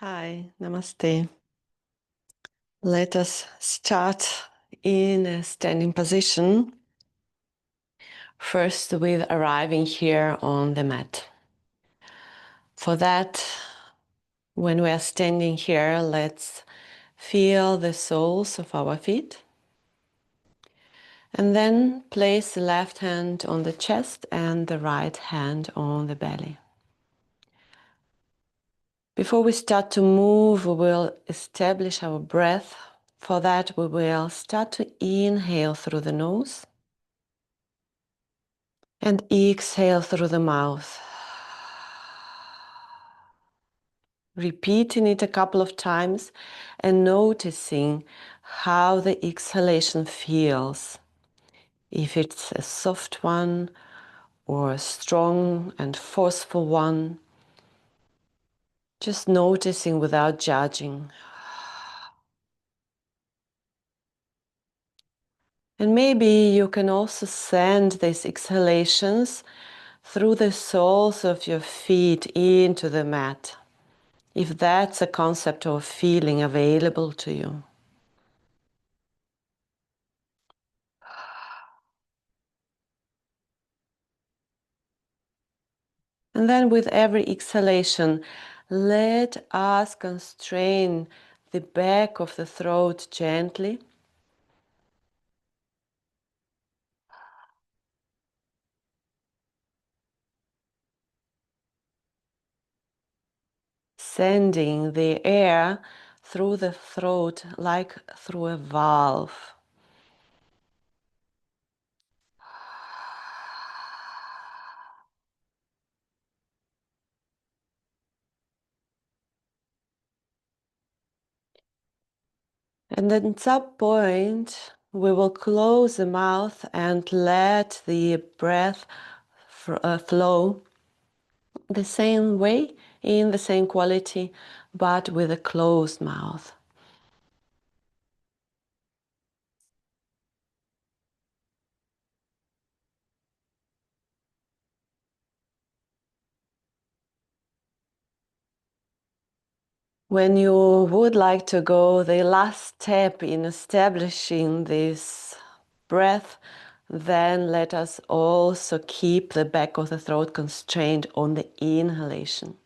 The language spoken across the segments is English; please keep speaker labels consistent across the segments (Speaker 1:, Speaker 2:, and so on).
Speaker 1: Hi, namaste. Let us start in a standing position. First, with arriving here on the mat. For that, when we are standing here, let's feel the soles of our feet. And then place the left hand on the chest and the right hand on the belly. Before we start to move, we will establish our breath. For that, we will start to inhale through the nose and exhale through the mouth. Repeating it a couple of times and noticing how the exhalation feels. If it's a soft one or a strong and forceful one. Just noticing without judging. And maybe you can also send these exhalations through the soles of your feet into the mat, if that's a concept or feeling available to you. And then with every exhalation, let us constrain the back of the throat gently. Sending the air through the throat like through a valve. And at some point, we will close the mouth and let the breath flow the same way, in the same quality, but with a closed mouth. When you would like to go the last step in establishing this breath, then let us also keep the back of the throat constrained on the inhalation.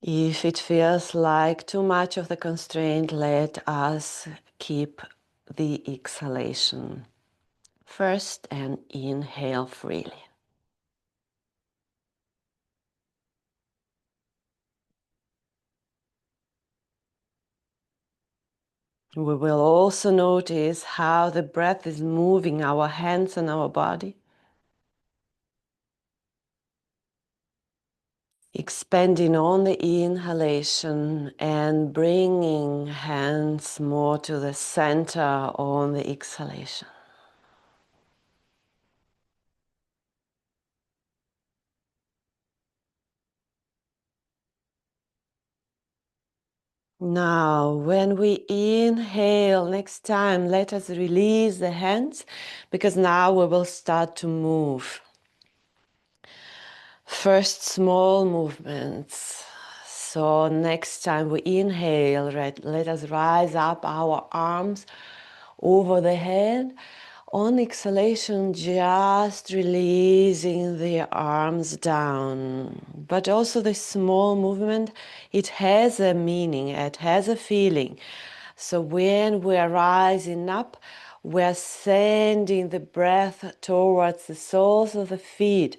Speaker 1: If it feels like too much of the constraint, let us keep the exhalation first and inhale freely. We will also notice how the breath is moving our hands and our body. Expanding on the inhalation and bringing hands more to the center on the exhalation. Now, when we inhale, next time, let us release the hands, because now we will start to move. First, small movements. So next time we inhale, let us rise up our arms over the head. On exhalation, just releasing the arms down. But also the small movement, it has a meaning, it has a feeling. So when we are rising up, we are sending the breath towards the soles of the feet.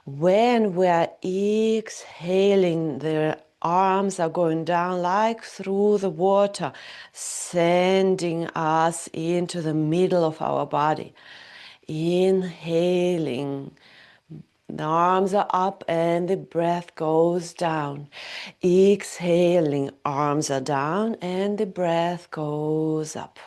Speaker 1: When we are exhaling, the arms are going down like through the water, sending us into the middle of our body. Inhaling, the arms are up and the breath goes down. Exhaling, arms are down and the breath goes up.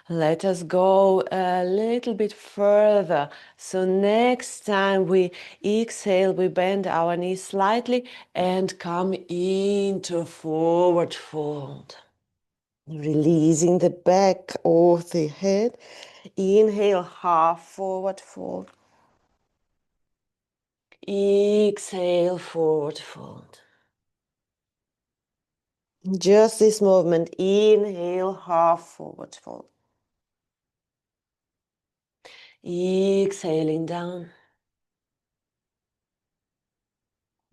Speaker 1: Let us go a little bit further. So next time we exhale, we bend our knees slightly and come into forward fold. Releasing the back of the head. Inhale, half forward fold. Exhale, forward fold. Just this movement. Inhale, half forward fold. Exhaling down.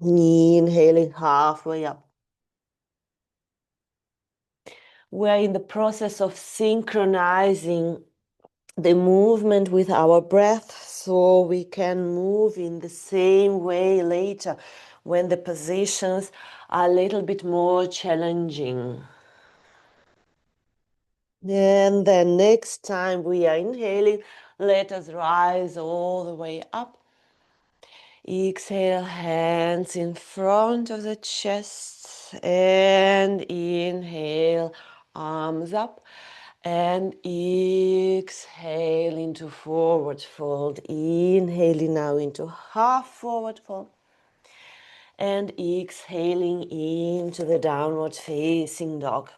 Speaker 1: Inhaling halfway up. We're in the process of synchronizing the movement with our breath so we can move in the same way later when the positions are a little bit more challenging. And then next time we are inhaling, let us rise all the way up. Exhale, hands in front of the chest, and inhale, arms up, and exhale into forward fold. Inhaling now into half forward fold, and exhaling into the downward facing dog.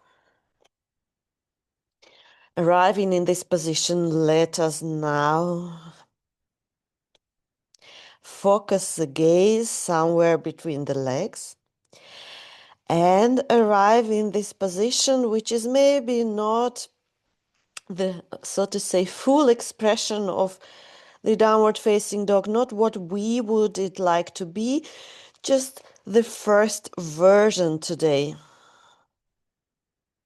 Speaker 1: Arriving in this position, let us now focus the gaze somewhere between the legs and arrive in this position, which is maybe not the, so to say, full expression of the downward facing dog, not what we would it like to be, just the first version today.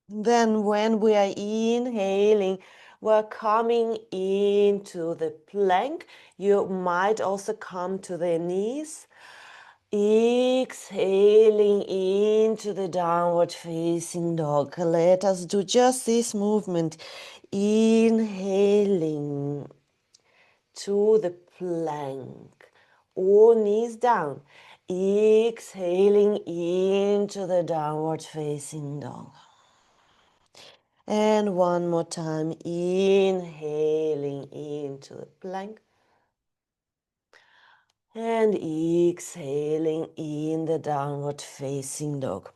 Speaker 1: Then when we are inhaling, we're coming into the plank. You might also come to the knees. Exhaling into the downward facing dog. Let us do just this movement. Inhaling to the plank or knees down. Exhaling into the downward facing dog. And one more time, inhaling into the plank. And exhaling in the downward facing dog.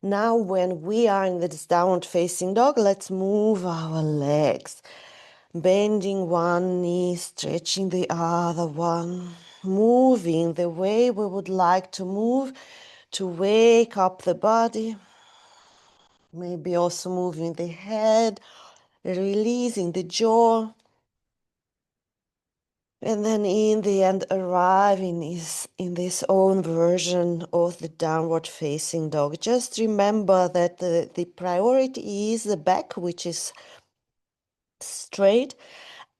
Speaker 1: Now, when we are in this downward facing dog, let's move our legs. Bending one knee, stretching the other one. Moving the way we would like to move to wake up the body. Maybe also moving the head, releasing the jaw. And then in the end, arriving in this own version of the downward facing dog. Just remember that the priority is the back, which is straight,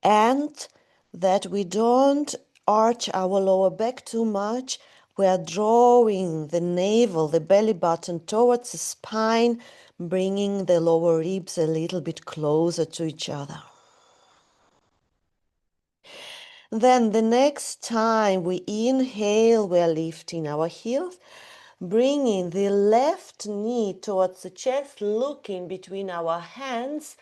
Speaker 1: and that we don't arch our lower back too much. We are drawing the navel, the belly button towards the spine, bringing the lower ribs a little bit closer to each other. Then the next time we inhale, we are lifting our heels, bringing the left knee towards the chest, looking between our hands,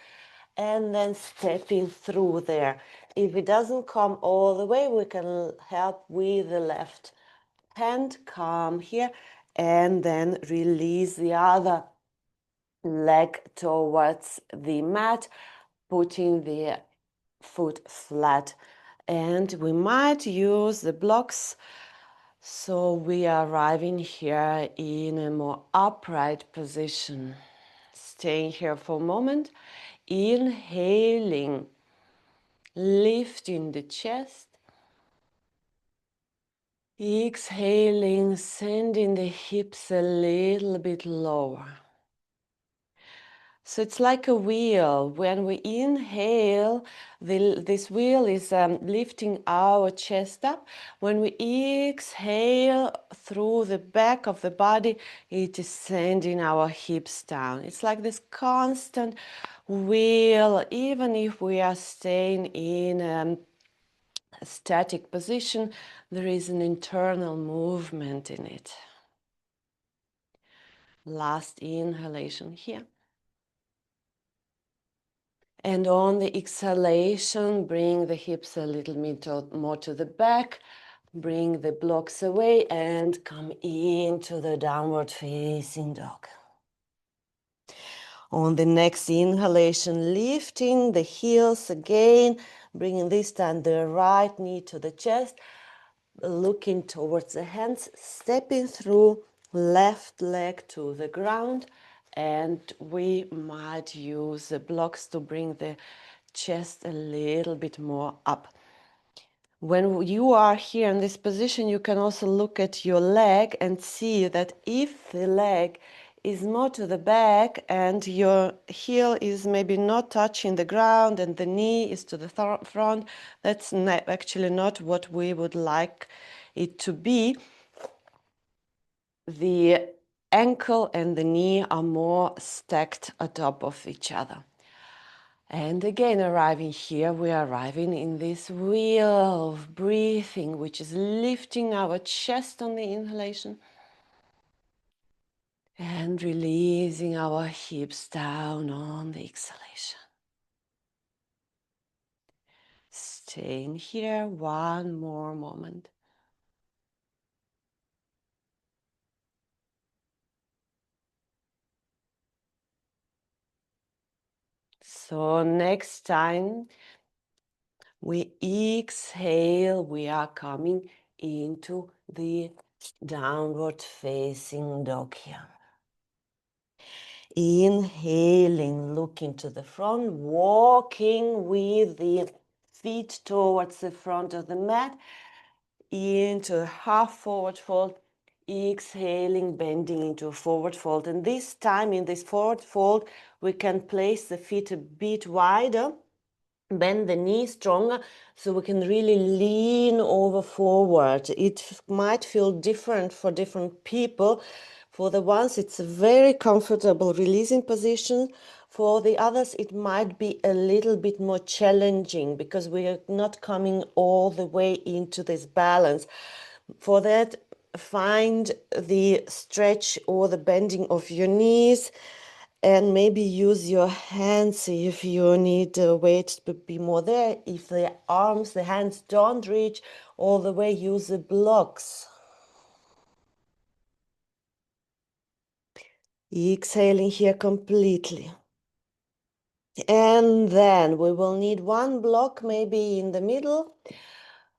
Speaker 1: and then stepping through there. If it doesn't come all the way, we can help with the left hand. Come here, and then release the other leg towards the mat, putting the foot flat. And we might use the blocks, so we are arriving here in a more upright position. Staying here for a moment, inhaling, lifting the chest, exhaling, sending the hips a little bit lower. So it's like a wheel. When we inhale, this wheel is lifting our chest up. When we exhale through the back of the body, it is sending our hips down. It's like this constant wheel, even if we are staying in a static position, there is an internal movement in it. Last inhalation here. And on the exhalation, bring the hips a little bit more to the back, bring the blocks away, and come into the downward facing dog. On the next inhalation, lifting the heels again, bringing this time the right knee to the chest, looking towards the hands, stepping through, left leg to the ground, and we might use the blocks to bring the chest a little bit more up. When you are here in this position, you can also look at your leg and see that if the leg is more to the back and your heel is maybe not touching the ground and the knee is to the front, that's actually not what we would like it to be. The ankle and the knee are more stacked on top of each other. And again, arriving here, we are arriving in this wheel of breathing, which is lifting our chest on the inhalation and releasing our hips down on the exhalation. Staying here one more moment. So next time we exhale, we are coming into the downward facing dog here. Inhaling, looking to the front, walking with the feet towards the front of the mat, into a half forward fold, exhaling, bending into a forward fold. And this time in this forward fold, we can place the feet a bit wider, bend the knee stronger, so we can really lean over forward. It might feel different for different people. For the ones, it's a very comfortable releasing position. For the others, it might be a little bit more challenging because we are not coming all the way into this balance. For that, find the stretch or the bending of your knees, and maybe use your hands if you need the weight to be more there. If the arms, the hands don't reach all the way, use the blocks. Exhaling here completely. And then we will need one block maybe in the middle.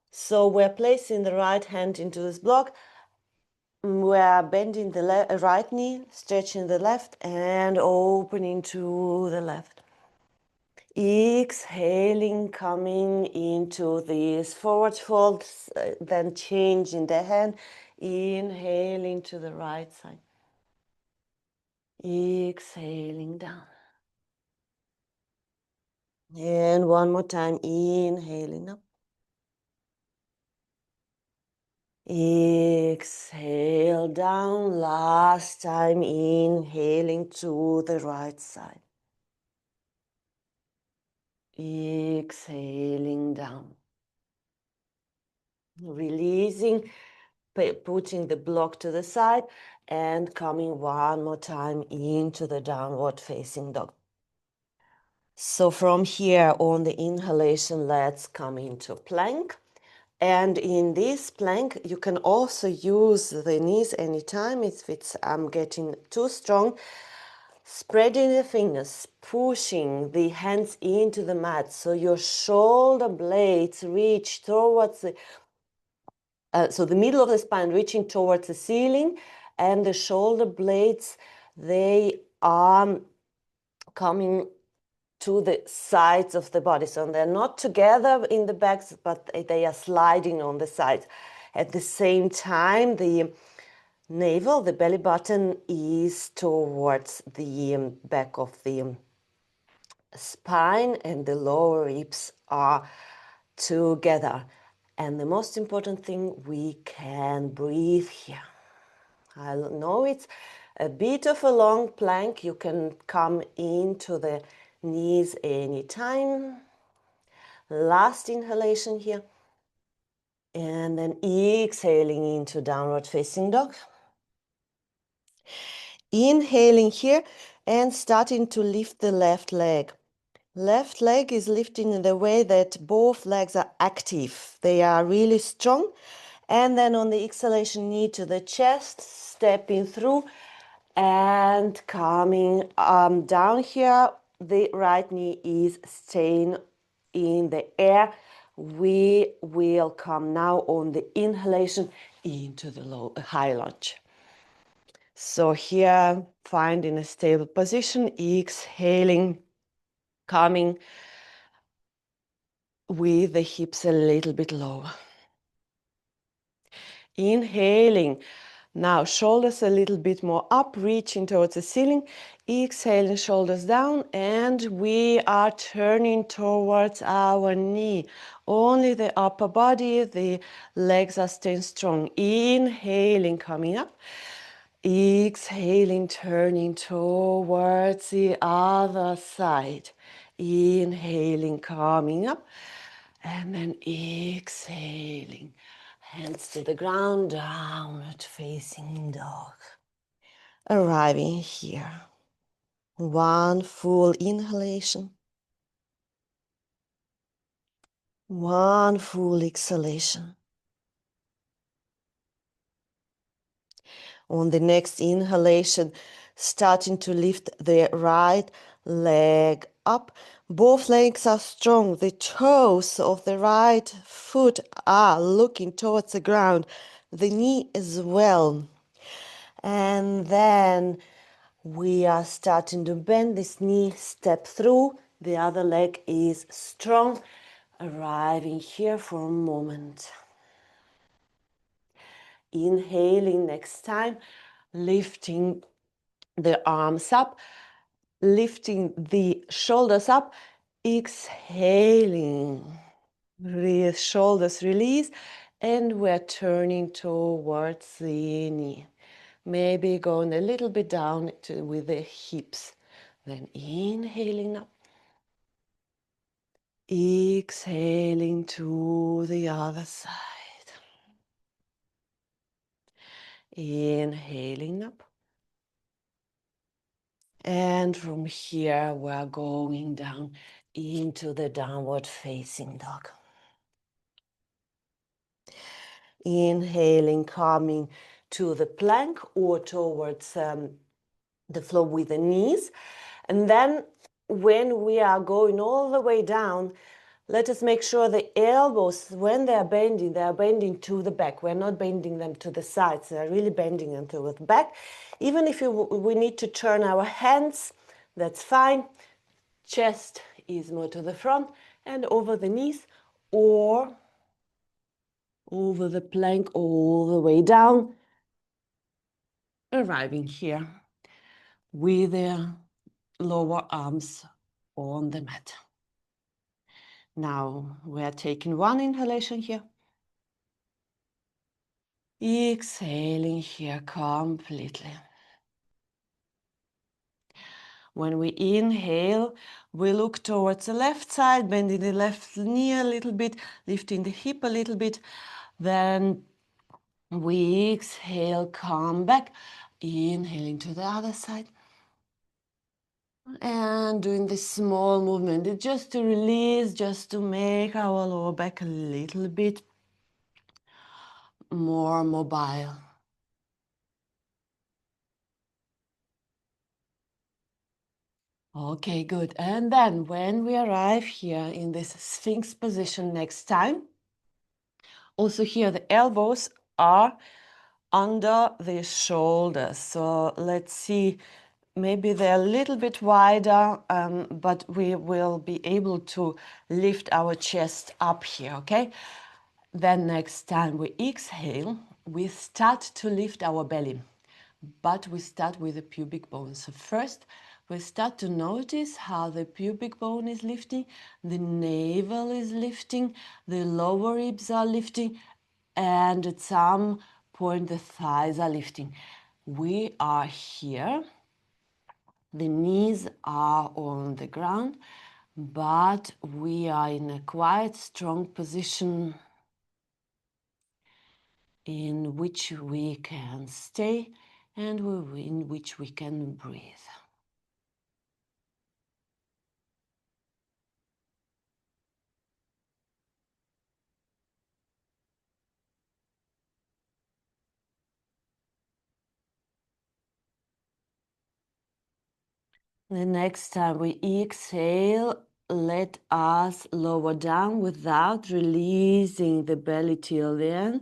Speaker 1: So we're placing the right hand into this block. We're bending the right knee, stretching the left, and opening to the left. Exhaling, coming into this forward fold, then changing the hand, inhaling to the right side, exhaling down. And one more time, inhaling up. Exhale down, last time, inhaling to the right side. Exhaling down. Releasing, putting the block to the side and coming one more time into the downward facing dog. So from here on the inhalation, let's come into plank. And in this plank, you can also use the knees anytime if it's getting too strong. Spreading the fingers, pushing the hands into the mat so your shoulder blades reach towards the so the middle of the spine reaching towards the ceiling, and the shoulder blades, they are coming to the sides of the body. So they're not together in the backs, but they are sliding on the sides. At the same time, the navel, the belly button, is towards the back of the spine, and the lower ribs are together. And the most important thing, we can breathe here. I know it's a bit of a long plank. You can come into the knees anytime. Last inhalation here. And then exhaling into downward facing dog. Inhaling here and starting to lift the left leg. Left leg is lifting in the way that both legs are active. They are really strong. And then on the exhalation, knee to the chest, stepping through And coming down here, the right knee is staying in the air. We will come now on the inhalation into the high lunge. So here, find in a stable position, exhaling, coming with the hips a little bit lower. Inhaling, now shoulders a little bit more up, reaching towards the ceiling. Exhaling, shoulders down, and we are turning towards our knee. Only the upper body, the legs are staying strong. Inhaling, coming up. Exhaling, turning towards the other side. Inhaling, coming up. And then exhaling. Hands to the ground, downward facing dog. Arriving here. One full inhalation. One full exhalation. On the next inhalation, starting to lift the right leg up. Both legs are strong. The toes of the right foot are looking towards the ground. The knee as well. And then we are starting to bend this knee, step through. The other leg is strong. Arriving here for a moment. Inhaling next time, lifting the arms up, lifting the shoulders up, exhaling, shoulders release, and we're turning towards the knee. Maybe going a little bit down with the hips. Then inhaling up, exhaling to the other side. Inhaling up. And from here, we're going down into the downward facing dog. Inhaling, coming to the plank or towards the floor with the knees. And then when we are going all the way down, let us make sure the elbows, when they are bending to the back. We're not bending them to the sides. They're really bending them to the back. Even if we need to turn our hands, that's fine. Chest is more to the front and over the knees or over the plank all the way down, arriving here with the lower arms on the mat. Now we are taking one inhalation here. Exhaling here completely. When we inhale, we look towards the left side, bending the left knee a little bit, lifting the hip a little bit. Then we exhale, come back, inhaling to the other side. And doing this small movement, just to release, just to make our lower back a little bit more mobile. Okay, good. And then when we arrive here in this Sphinx position next time, also here the elbows are under the shoulders. So let's see, maybe they're a little bit wider, but we will be able to lift our chest up here, okay? Then next time we exhale, we start to lift our belly, but we start with the pubic bone. So first, we start to notice how the pubic bone is lifting, the navel is lifting, the lower ribs are lifting, and at some point the thighs are lifting. We are here. The knees are on the ground, but we are in a quite strong position in which we can stay and in which we can breathe. The next time we exhale, let us lower down without releasing the belly till the end.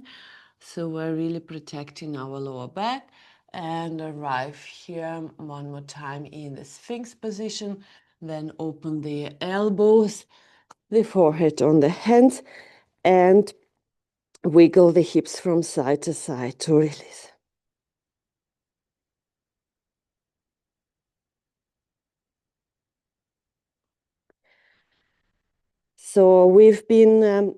Speaker 1: So we're really protecting our lower back, and arrive here one more time in the sphinx position. Then open the elbows, the forehead on the hands, and wiggle the hips from side to side to release. So we've been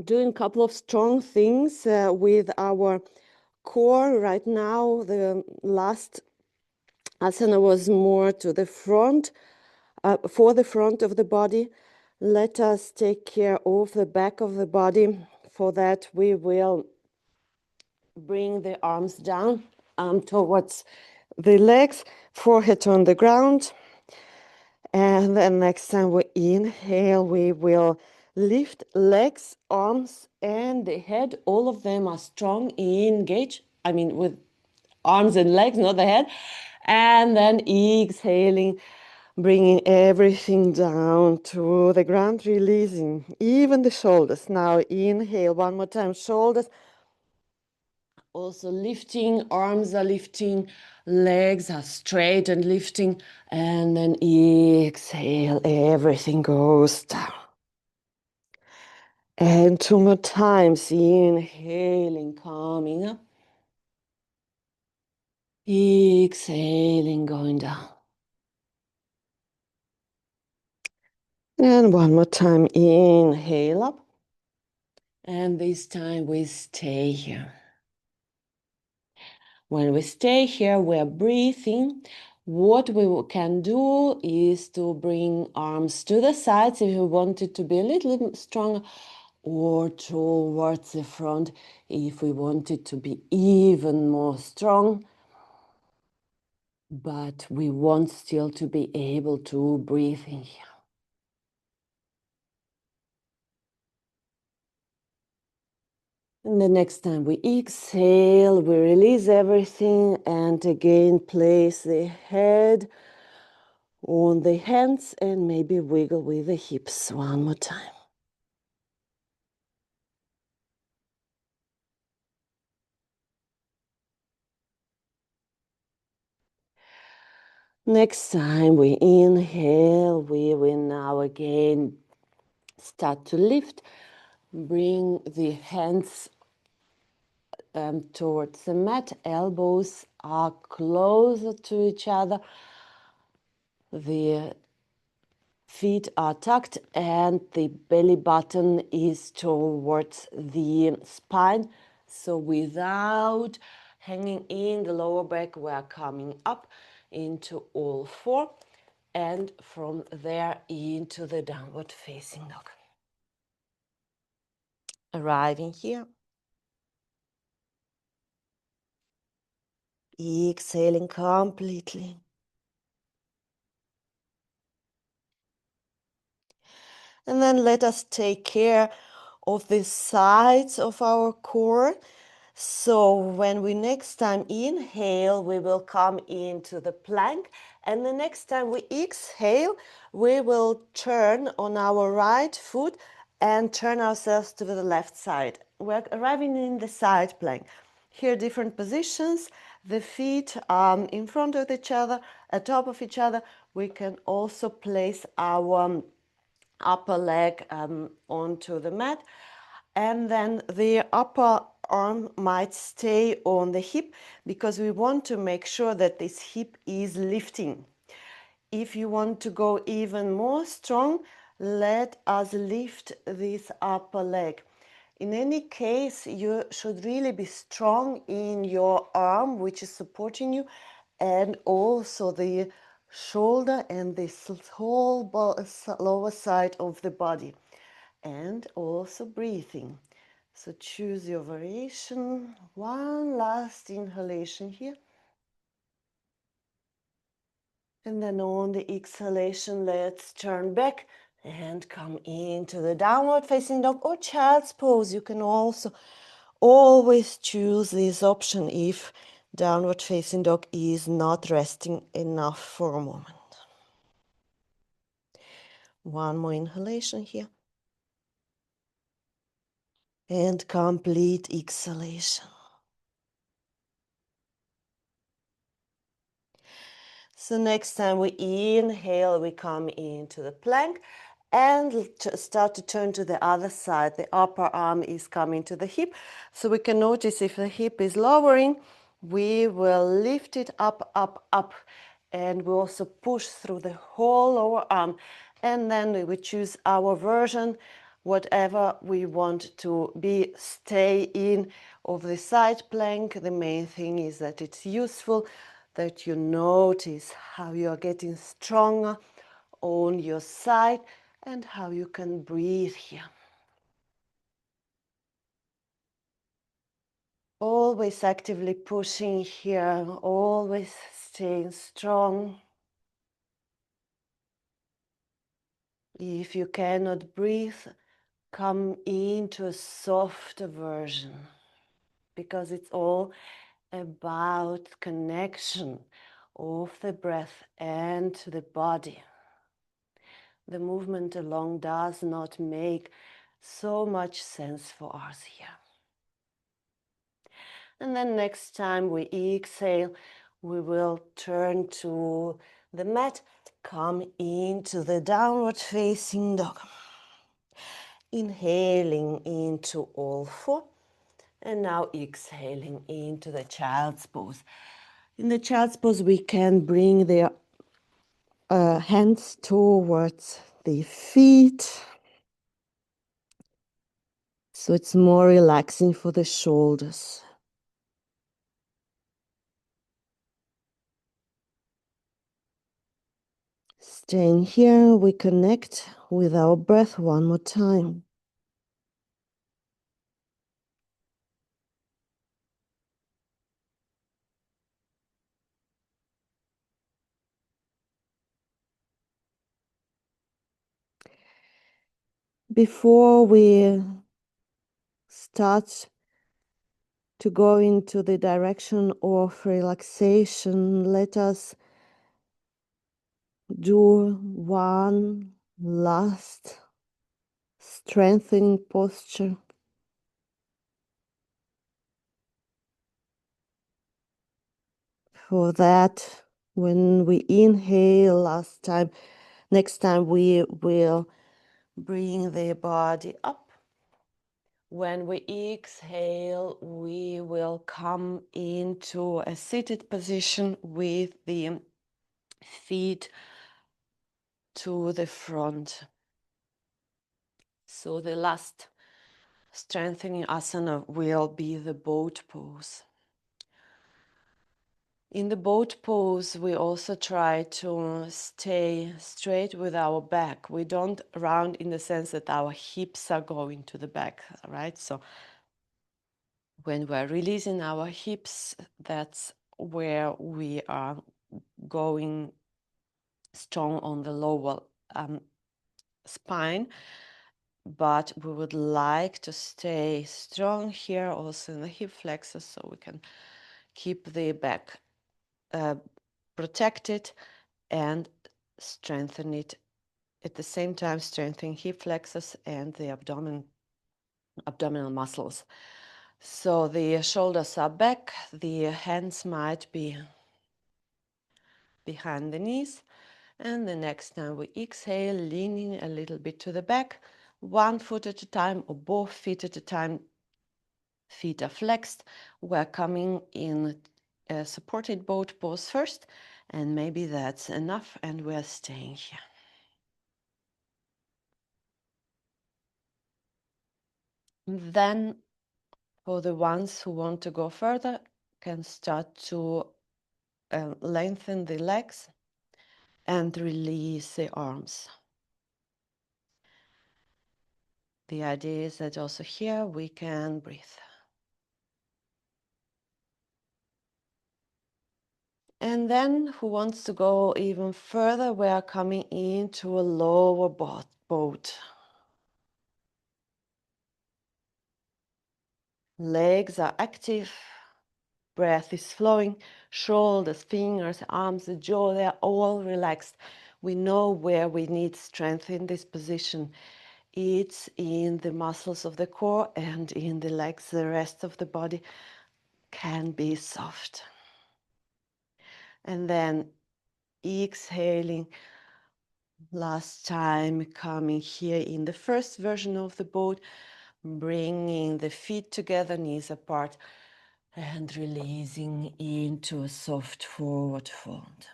Speaker 1: doing a couple of strong things with our core. Right now, the last asana was more to the front, for the front of the body. Let us take care of the back of the body. For that, we will bring the arms down towards the legs, forehead on the ground. And then next time we inhale, we will lift legs, arms, and the head. All of them are strong, engage. I mean, with arms and legs, not the head. And then exhaling, bringing everything down to the ground, releasing even the shoulders. Now inhale one more time, shoulders. Also lifting, arms are lifting, legs are straight and lifting, and then exhale, everything goes down. And two more times, inhaling, coming up, exhaling, going down. And one more time, inhale up, and this time we stay here. When we stay here, we're breathing. What we can do is to bring arms to the sides if you want it to be a little bit stronger, or towards the front if we want it to be even more strong. But we want still to be able to breathe in here. And the next time we exhale, we release everything, and again place the head on the hands and maybe wiggle with the hips one more time. Next time we inhale, we will now again start to lift. Bring the hands towards the mat. Elbows are closer to each other. The feet are tucked and the belly button is towards the spine. So without hanging in the lower back, we're coming up into all four, and from there into the downward facing dog. Arriving here. Exhaling completely. And then let us take care of the sides of our core. So when we next time inhale, we will come into the plank. And the next time we exhale, we will turn on our right foot and turn ourselves to the left side. We're arriving in the side plank. Here, different positions. The feet in front of each other, atop of each other. We can also place our upper leg onto the mat, and then the upper arm might stay on the hip because we want to make sure that this hip is lifting. If you want to go even more strong, let us lift this upper leg. In any case, you should really be strong in your arm, which is supporting you, and also the shoulder and this whole lower side of the body, and also breathing. So choose your variation. One last inhalation here. And then on the exhalation, let's turn back and come into the downward facing dog or child's pose. You can also always choose this option if downward facing dog is not resting enough for a moment. One more inhalation here. And complete exhalation. So next time we inhale, we come into the plank and start to turn to the other side. The upper arm is coming to the hip. So we can notice if the hip is lowering, we will lift it up, up, up. And we also push through the whole lower arm. And then we choose our version, whatever we want to be, stay in of the side plank. The main thing is that it's useful, that you notice how you are getting stronger on your side and how you can breathe here. Always actively pushing here, always staying strong. If you cannot breathe, come into a softer version, because it's all about connection of the breath and the body. The movement alone does not make so much sense for us here. And then next time we exhale, we will turn to the mat, come into the downward facing dog. Inhaling into all four, and now exhaling into the child's pose. In the child's pose, we can bring the hands towards the feet. So it's more relaxing for the shoulders. Staying here, we connect with our breath one more time. Before we start to go into the direction of relaxation, let us do one last strengthening posture. For that, when we inhale next time we will bring the body up. When we exhale, we will come into a seated position with the feet to the front. So the last strengthening asana will be the boat pose. In the boat pose, we also try to stay straight with our back. We don't round in the sense that our hips are going to the back, right? So when we're releasing our hips, that's where we are going strong on the lower spine. But we would like to stay strong here also in the hip flexors, so we can keep the back protected and strengthen it at the same time, strengthening hip flexors and the abdominal muscles. So the shoulders are back, the hands might be behind the knees, and the next time we exhale, leaning a little bit to the back, one foot at a time or both feet at a time. Feet are flexed. We're coming in a supported boat pose first, and maybe that's enough, and we're staying here. Then, for the ones who want to go further, can start to lengthen the legs and release the arms. The idea is that also here we can breathe. And then, who wants to go even further, we are coming into a lower boat. Legs are active, breath is flowing, shoulders, fingers, arms, the jaw, they are all relaxed. We know where we need strength in this position. It's in the muscles of the core and in the legs. The rest of the body can be soft. And then exhaling, last time, coming here in the first version of the boat, bringing the feet together, knees apart, and releasing into a soft forward fold.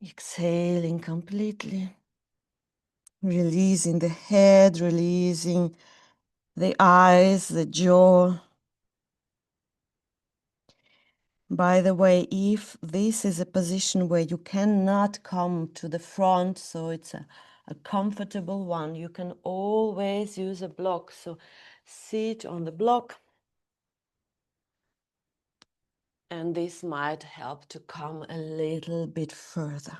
Speaker 1: Exhaling completely, releasing the head, releasing the eyes, the jaw. By the way, if this is a position where you cannot come to the front, so it's a comfortable one, you can always use a block. So sit on the block, and this might help to come a little bit further.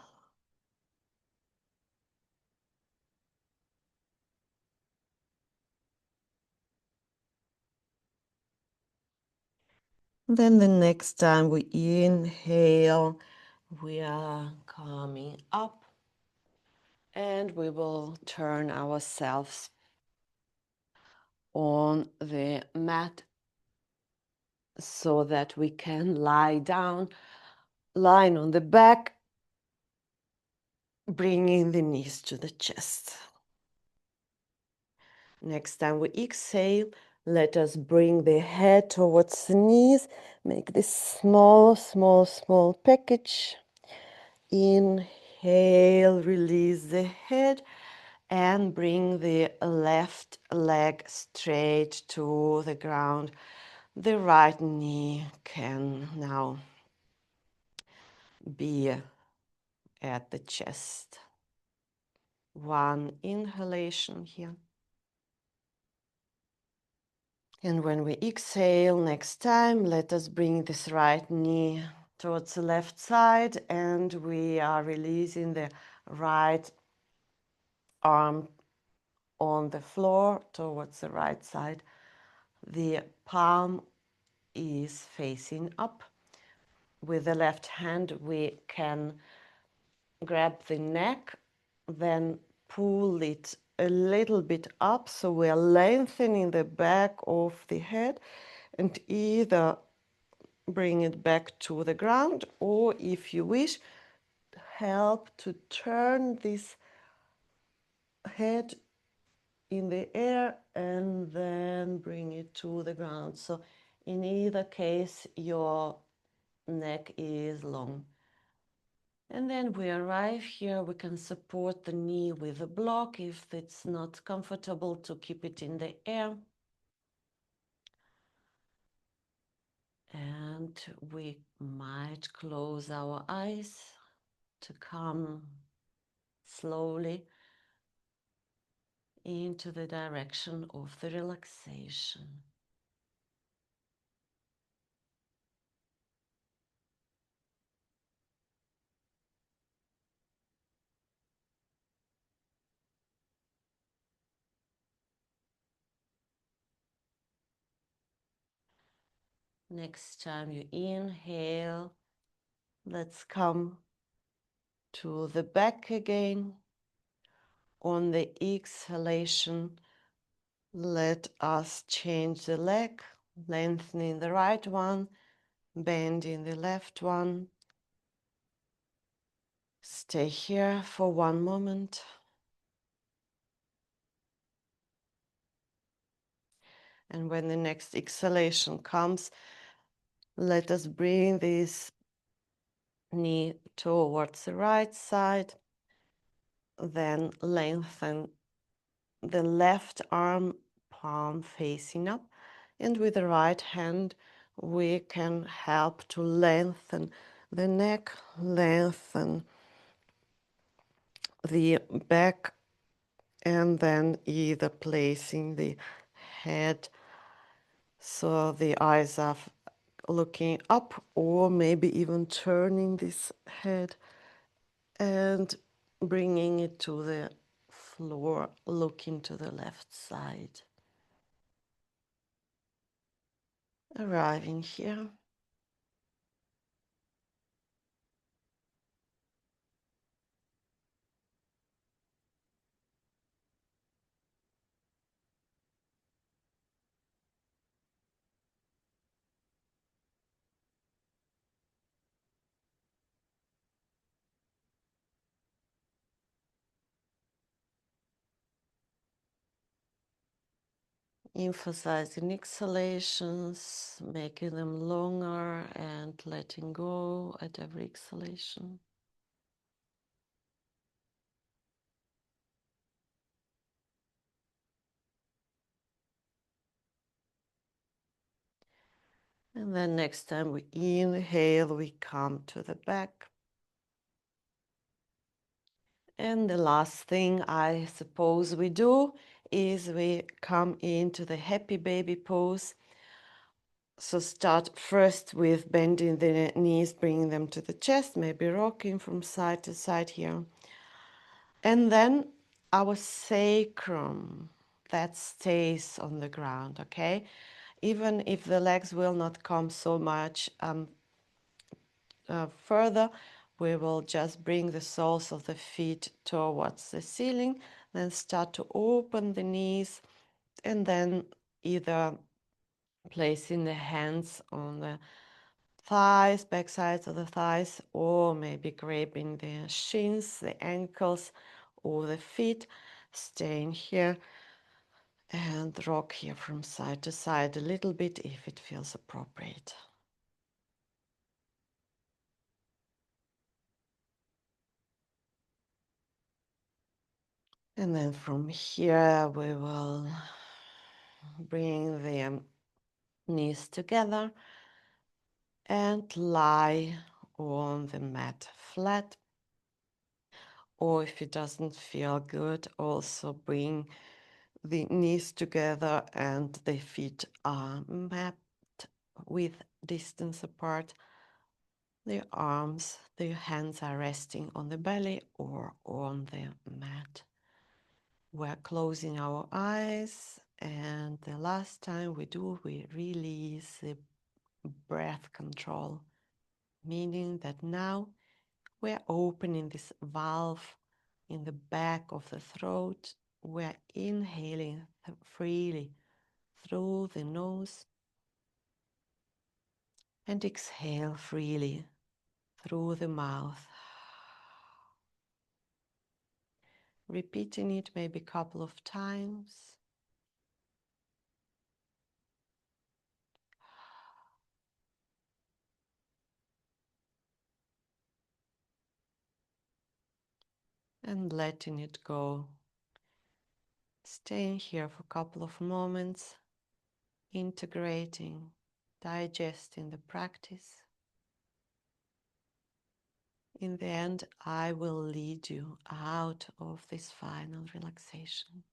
Speaker 1: Then the next time we inhale, we are coming up, and we will turn ourselves on the mat so that we can lie down, lying on the back, bringing the knees to the chest. Next time we exhale, let us bring the head towards the knees. Make this small, small, small package. Inhale, release the head, and bring the left leg straight to the ground. The right knee can now be at the chest. One inhalation here. And when we exhale next time, let us bring this right knee towards the left side, and we are releasing the right arm on the floor towards the right side. The palm is facing up. With the left hand, we can grab the neck, then pull it a little bit up, so we are lengthening the back of the head, and either bring it back to the ground, or if you wish, help to turn this head in the air and then bring it to the ground. So in either case, your neck is long. And then we arrive here. We can support the knee with a block if it's not comfortable to keep it in the air. And we might close our eyes to come slowly into the direction of the relaxation. Next time you inhale, let's come to the back again. On the exhalation, let us change the leg, lengthening the right one, bending the left one. Stay here for one moment. And when the next exhalation comes, let us bring this knee towards the right side, then lengthen the left arm, palm facing up, and with the right hand we can help to lengthen the neck, lengthen the back, and then either placing the head so the eyes are looking up, or maybe even turning this head and bringing it to the floor, looking to the left side. Arriving here, Emphasizing exhalations, making them longer and letting go at every exhalation. And then next time we inhale, we come to the back. And the last thing I suppose we do is we come into the happy baby pose. So start first with bending the knees, bringing them to the chest, maybe rocking from side to side here. And then our sacrum, that stays on the ground, okay? Even if the legs will not come so much further, we will just bring the soles of the feet towards the ceiling, then start to open the knees, and then either placing the hands on the thighs, back sides of the thighs, or maybe grabbing the shins, the ankles, or the feet, staying here and rock here from side to side a little bit if it feels appropriate. And then from here we will bring the knees together and lie on the mat flat. Or if it doesn't feel good, also bring the knees together and the feet are mapped with distance apart. The arms, the hands are resting on the belly or on the mat. We're closing our eyes, and the last time we do, we release the breath control, meaning that now we're opening this valve in the back of the throat. We're inhaling freely through the nose and exhale freely through the mouth. Repeating it maybe a couple of times. And letting it go. Staying here for a couple of moments, integrating, digesting the practice. In the end, I will lead you out of this final relaxation.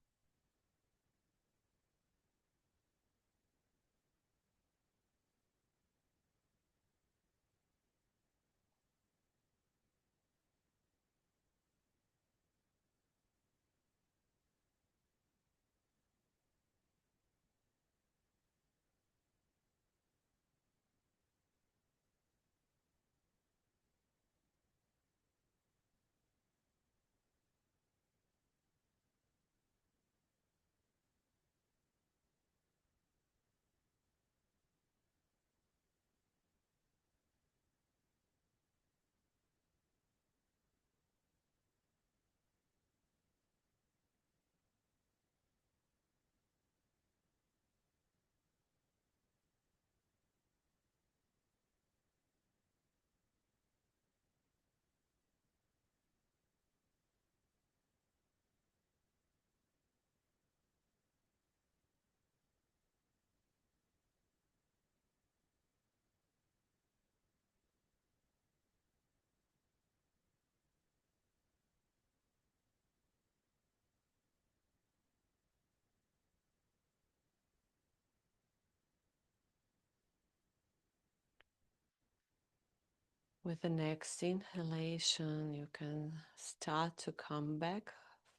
Speaker 1: With the next inhalation, you can start to come back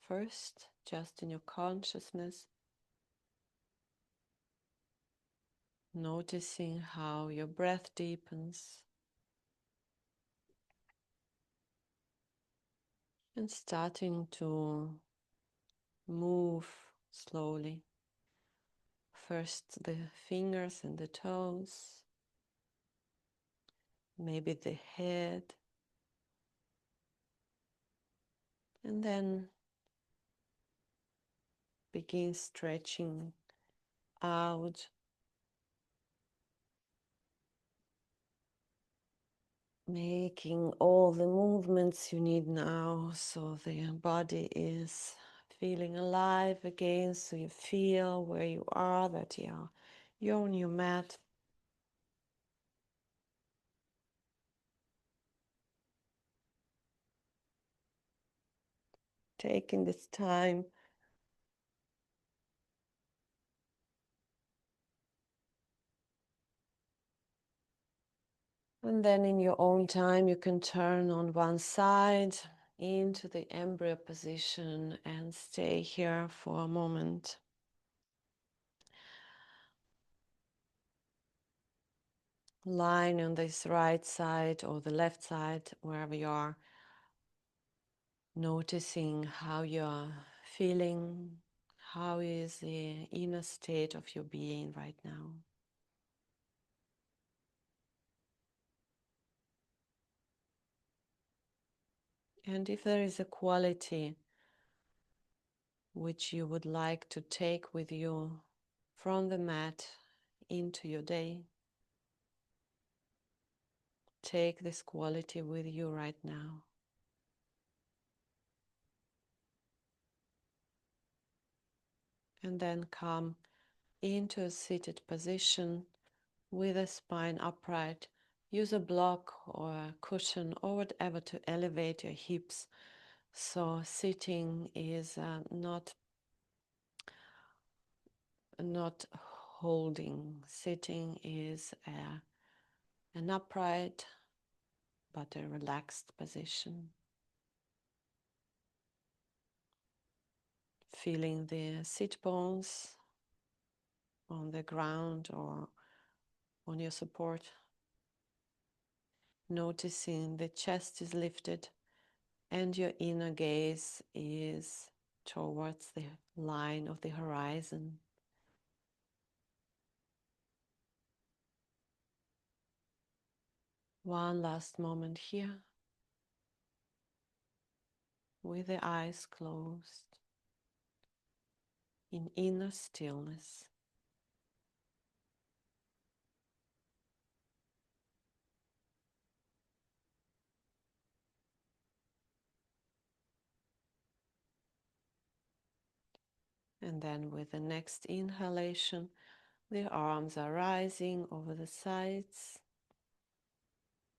Speaker 1: first, just in your consciousness, noticing how your breath deepens and starting to move slowly. First, the fingers and the toes, maybe the head, and then begin stretching out. Making all the movements you need now so the body is feeling alive again, so you feel where you are, that you're on your mat. Taking this time and then in your own time you can turn on one side into the embryo position and stay here for a moment. Lying on this right side or the left side, wherever you are, noticing how you're feeling, how is the inner state of your being right now. And if there is a quality which you would like to take with you from the mat into your day, take this quality with you right now. And then come into a seated position with a spine upright. Use a block or a cushion or whatever to elevate your hips. So sitting is not holding. Sitting is an upright but a relaxed position. Feeling the sit bones on the ground or on your support. Noticing the chest is lifted and your inner gaze is towards the line of the horizon. One last moment here with the eyes closed in inner stillness. And then with the next inhalation, the arms are rising over the sides.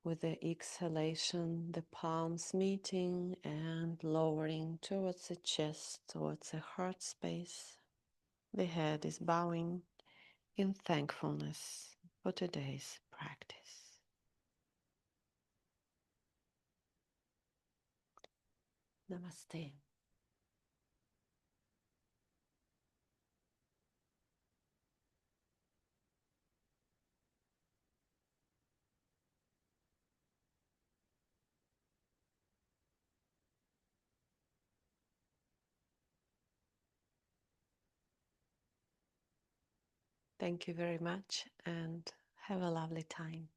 Speaker 1: With the exhalation, the palms meeting and lowering towards the chest, towards the heart space. The head is bowing in thankfulness for today's practice. Namaste. Thank you very much and have a lovely time.